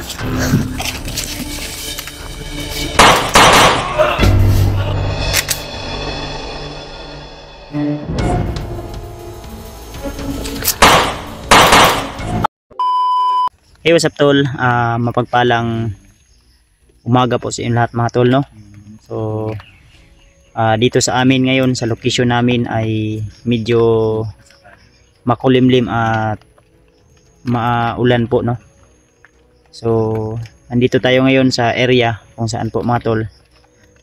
Hey, what's up tol? Mapagpalang umaga po sa inyo lahat mga tol, no? So dito sa amin ngayon sa location namin ay medyo makulimlim at maulan po, no? So andito tayo ngayon sa area kung saan po mga tol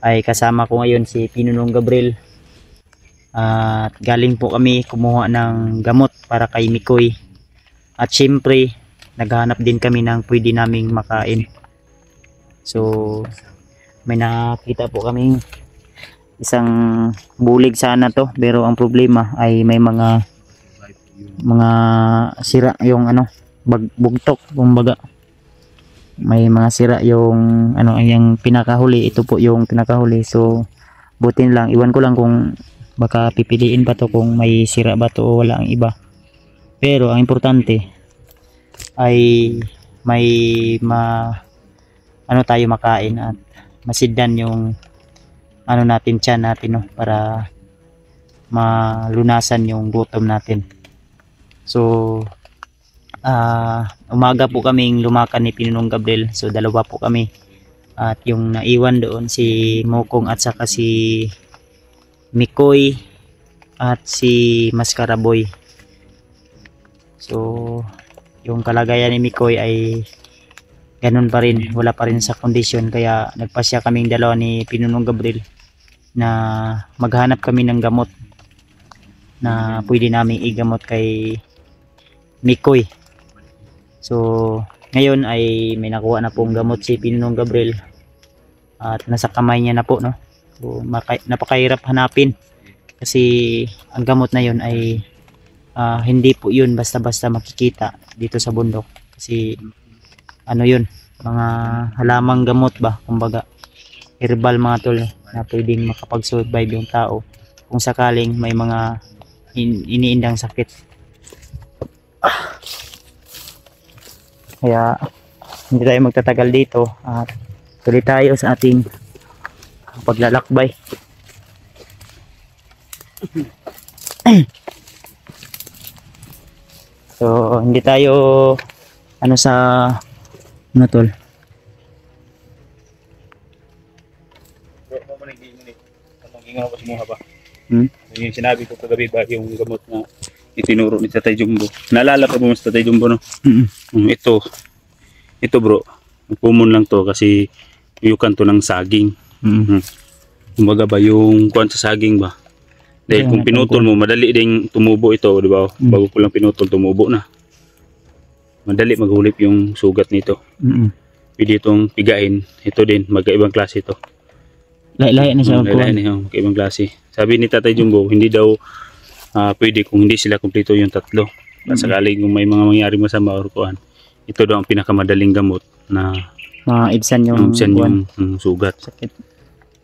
ay kasama ko ngayon si Pinunong Gabriel at galing po kami kumuha ng gamot para kay Mikoy at syempre naghahanap din kami ng pwede naming makain. So may nakita po kaming isang bulig sana to, pero ang problema ay may mga sira yung bugtok, kumbaga may mga sira yung yung pinakahuli. Ito po yung pinakahuli, so butin lang, iwan ko lang kung baka pipiliin pa to kung may sira ba to o wala ang iba. Pero ang importante ay may tayo makain at masiddan yung natin tiyan natin, no, para malunasan yung gutom natin. So umaga po kaming lumakan ni Pinunong Gabriel, so dalawa po kami at yung naiwan doon si Mokong at saka si Mikoy at si Maskaraboy. So yung kalagayan ni Mikoy ay ganun pa rin, wala pa rin sa kondisyon, kaya nagpasya kaming dalawa ni Pinunong Gabriel na maghanap kami ng gamot na pwede namin igamot kay Mikoy. So ngayon ay may nakuha na pong gamot si Pinunong Gabriel at nasa kamay niya na po, no? So napakahirap hanapin kasi ang gamot na yun ay hindi po yun basta-basta makikita dito sa bundok, kasi yun, mga halamang gamot ba, kumbaga herbal mga tol, na pwedeng makapag-survive yung tao kung sakaling may mga iniindang sakit. Kaya hindi tayo magtatagal dito at tuloy tayo sa ating paglalakbay. So hindi tayo sa tol. Yung sinabi ko kagabi ba yung gamot na itinuro ni Tatay Jumbo. Naalala pa mo si Tatay Jumbo, no? Ito bro, pumon lang to kasi yukan to ng saging. Kumbaga ba yung kuwan sa saging ba? Dahil kung pinutol mo, madali ding tumubo ito, di ba? Bago ko lang pinutol, tumubo na. Madali maghulip yung sugat nito. Pwede itong pigain. Ito din, magkaibang klase ito. Lahi na siya. Lahi na magkaibang klase. Sabi ni Tatay Jumbo, hindi daw pwede kung hindi sila kumpleto yung tatlo. Sakaling kung may mga mangyari masama or kuhan, ito daw ang pinakamadaling gamot na maibsan yung sugat. Sakit.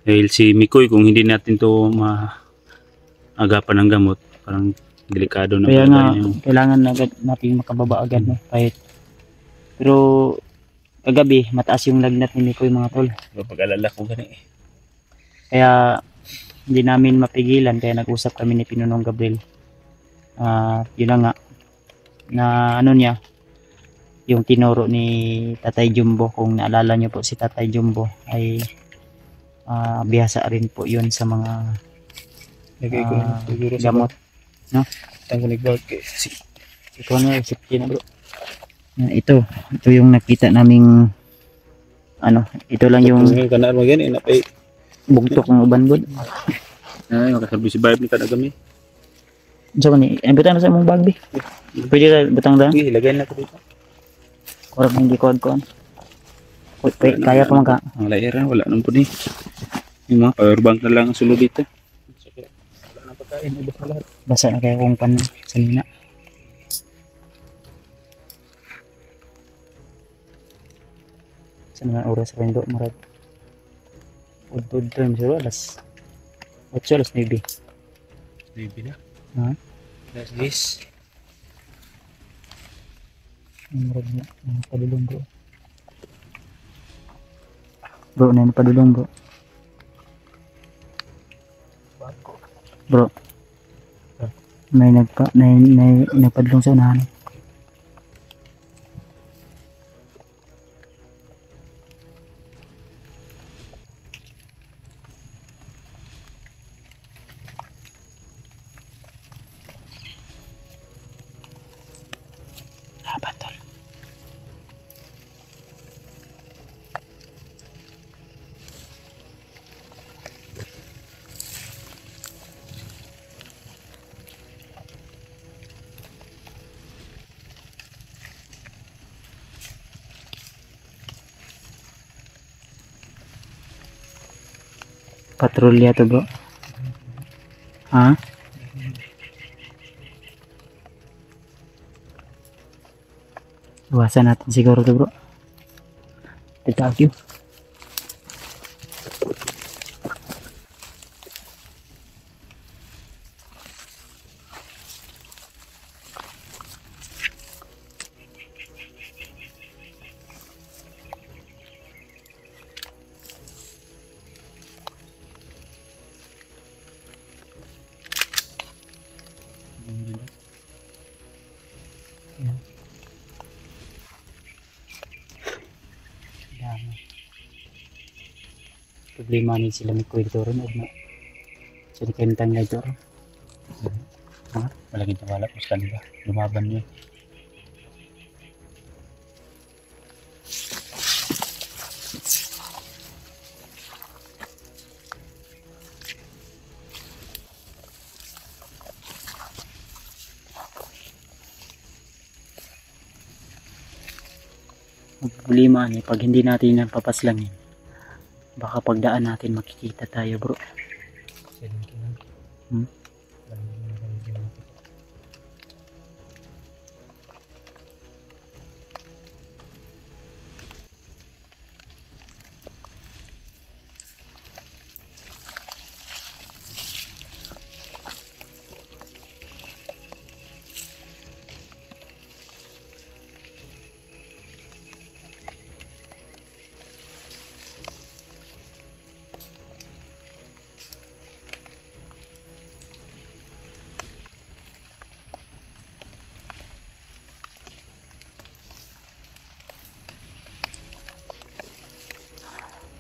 Dahil si Mikoy, kung hindi natin to agapan ng gamot, parang delikado na. Kaya nga kailangan agad natin makababa agad, no? Kahit pero kagabi mataas yung lagnat ni Mikoy mga tol. Pag-alala ko gani. Kaya hindi namin mapigilan, kaya nag-usap kami ni Pinunong Gabriel. Yun na nga na niya yung tinuro ni Tatay Jumbo. Kung naalala niyo po si Tatay Jumbo ay bihasa rin po yun sa mga gamot, no? Ito ito yung nakita naming ito lang yung bugtok ng uban bud. Ay, makasabi si Vibe ni kanagami. So ni, butang na sa mong bag bi. Pwede ra butang da. Sige, ilagay na ko dito. Korap hindi ko kaya pa man ka. Ang layer wala nang pud ni. Yung mga power bank na lang ang sulod dito. Wala na pagkain, ubos na lahat. Basa na kaya kung pan sa nina. Sa mga oras rin do marag. Udod time sa alas 8 alas 9. 9 na. Ha? Alas 10. Marag na padulong bro. Bro, na napadulong bro. Bro. May nagpadulong sa unahan. Laban tol. Patrolya to bro. Ha? Iwasan natin siguro to bro. Thank you. Problema ni sila may kuwil ito rin. So di kayo tangay ito rin. Malaki na wala po sa kanila. Lumaban niya. Ang problema ni pag hindi natin yan papaslangin, baka pagdaan natin makikita tayo bro.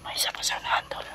May isa pa sa tol.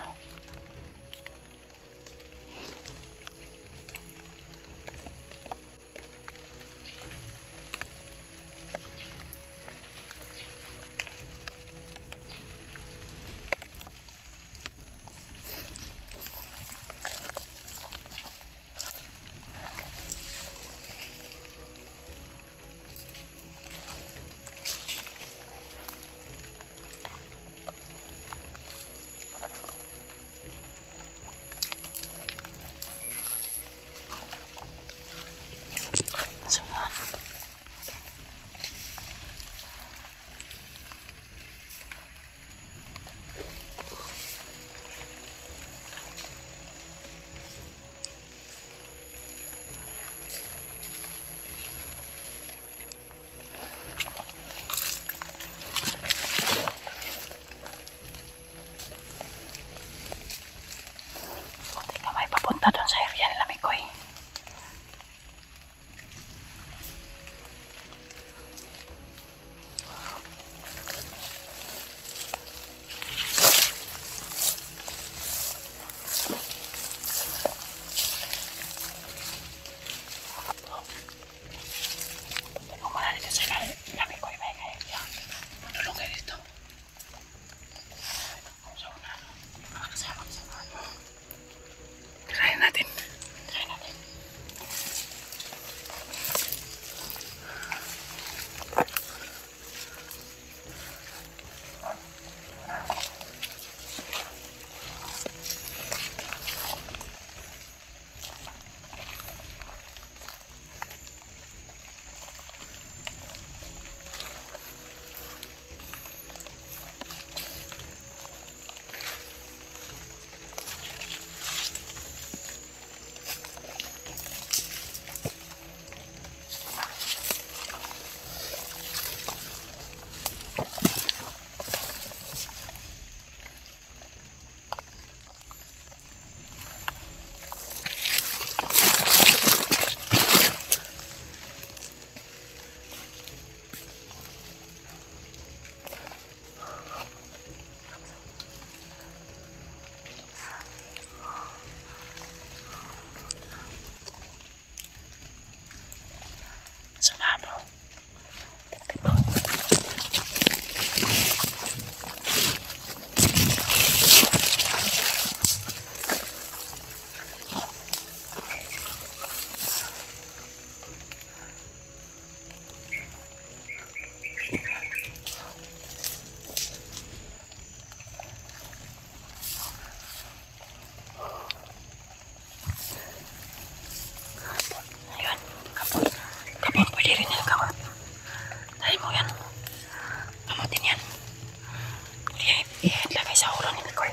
Lagay sa ulo ni Mikoy.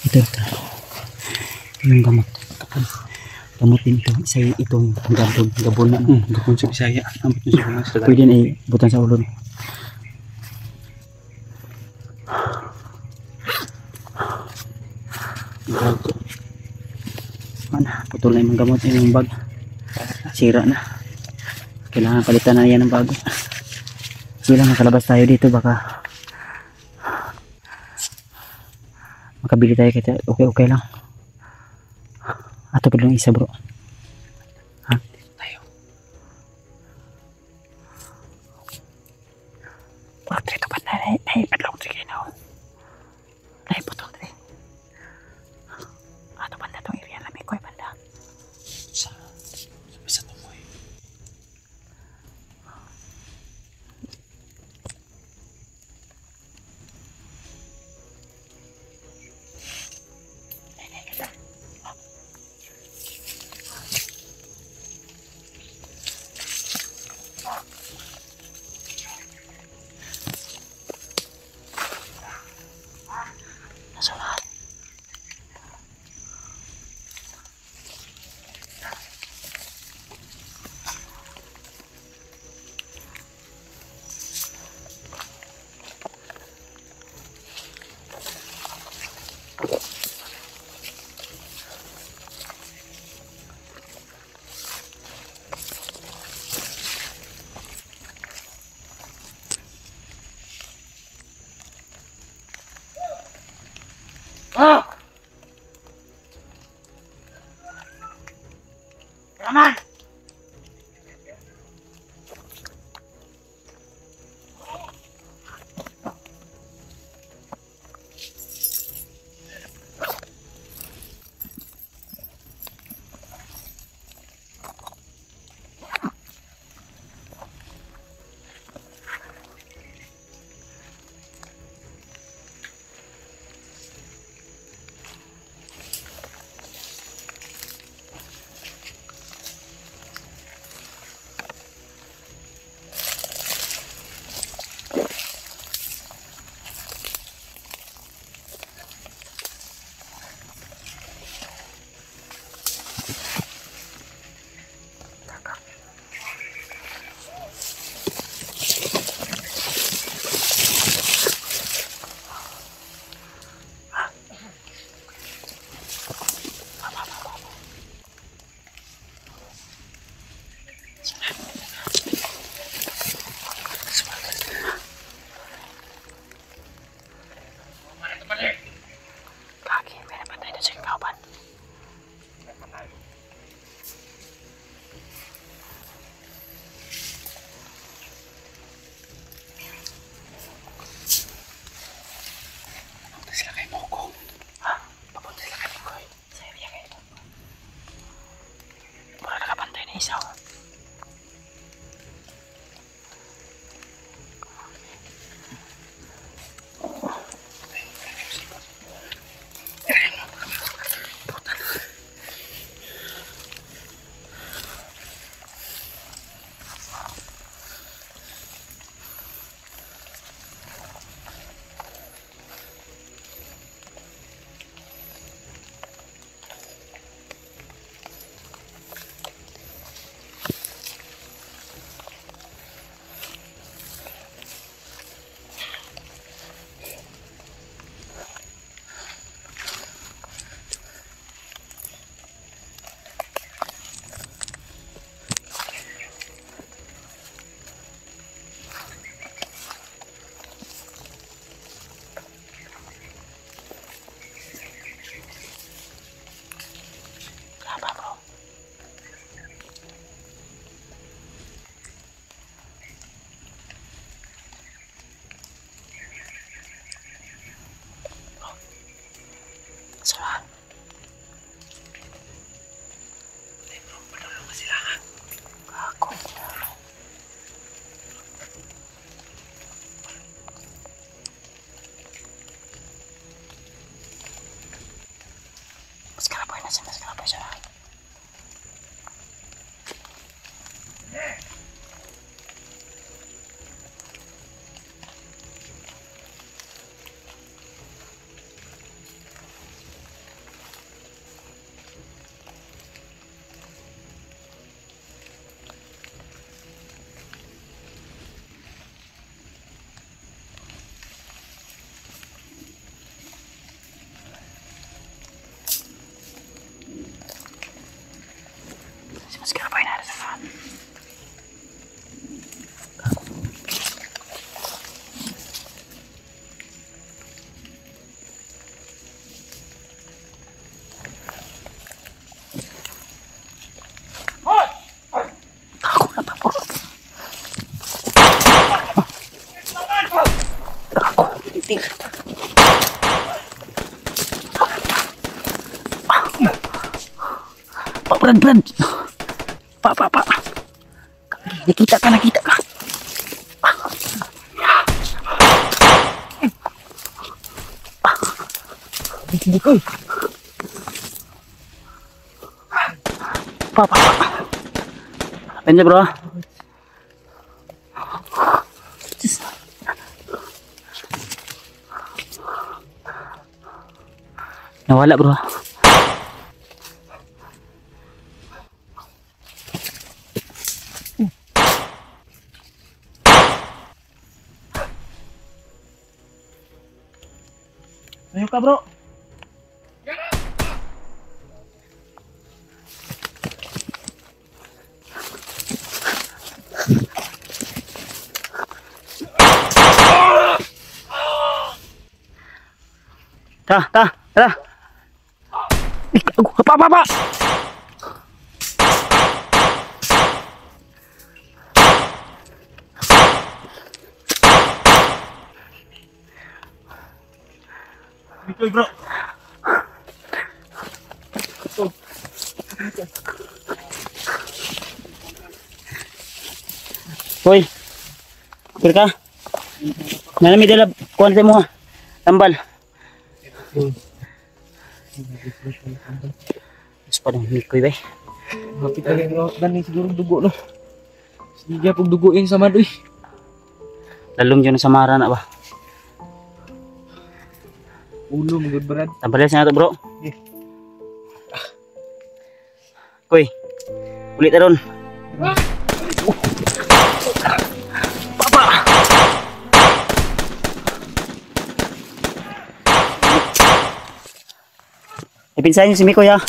Ito. Yung gamot. Gamot din ito. Isa itong gabon. Gabon na. Gapon sa Bisaya. Ambot nyo sa mga sa Pwede na ibutan sa ulo. Mana, putol na yung gamot yung bag. Sira na. Kailangan palitan na yan ng bago. Sige lang, makalabas tayo dito. Baka makabili tayo kita. Okay lang. Ato pa lang isa bro. Ha? Tayo. Wag dito ba na? Padlong sige na. Putol dito. Ato banda tong area na may koy banda. Sa tumoy. Nasaan? Oh! Raman! Tig. Brad. Pa. Nakita ka. Dikoy. Pa. Ano bro? Nawala bro. Ayo ka bro. Tara. Pa. Ito bro. Hoy. Kira ka. Nalami dala kuan sa mo ha. Tambal. Mas pa nang Mikoy bay. Mapit lagi ng laut ni siguro dugo no. Sige pag duguin sa madoy. Lalong yun sa mara na ba? Ulo magud Brad. Tambalas na ito bro. Yeah. Koy. Ulit na ron. Papa. Ipinsahin niyo si Mikoy ha.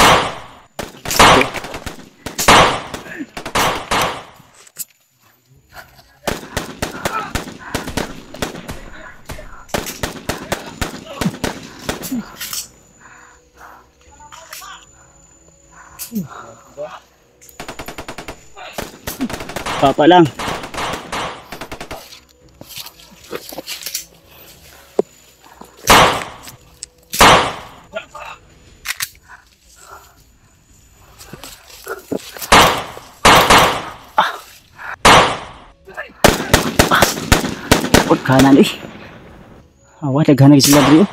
Papa lang. Kanan eh. Awat daghan sila bro.